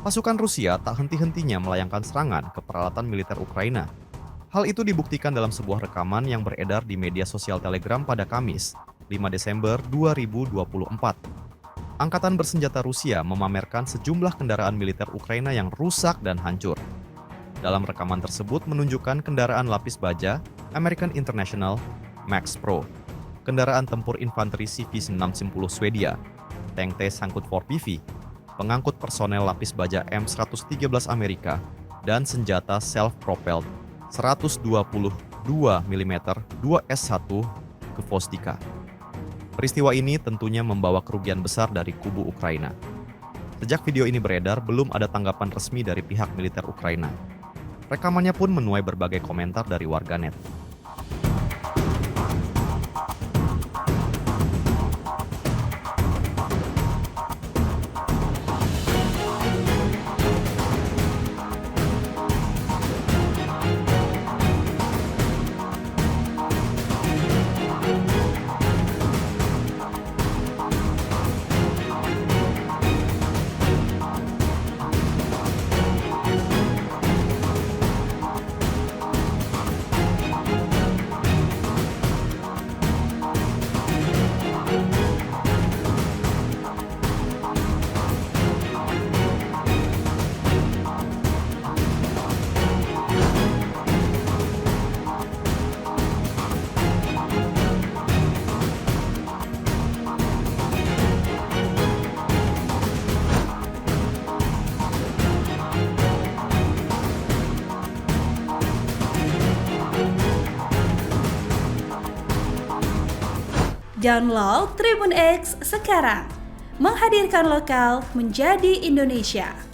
Pasukan Rusia tak henti-hentinya melayangkan serangan ke peralatan militer Ukraina. Hal itu dibuktikan dalam sebuah rekaman yang beredar di media sosial Telegram pada Kamis, 5 Desember 2024. Angkatan bersenjata Rusia memamerkan sejumlah kendaraan militer Ukraina yang rusak dan hancur. Dalam rekaman tersebut menunjukkan kendaraan lapis baja American International Max Pro, kendaraan tempur infanteri CV-60 Swedia, tank T-Sangkut 4PV, pengangkut personel lapis baja M113 Amerika, dan senjata self-propelled 122 mm 2S1 ke Vostika. Peristiwa ini tentunya membawa kerugian besar dari kubu Ukraina. Sejak video ini beredar, belum ada tanggapan resmi dari pihak militer Ukraina. Rekamannya pun menuai berbagai komentar dari warganet. Download Tribun X sekarang, menghadirkan lokal menjadi Indonesia.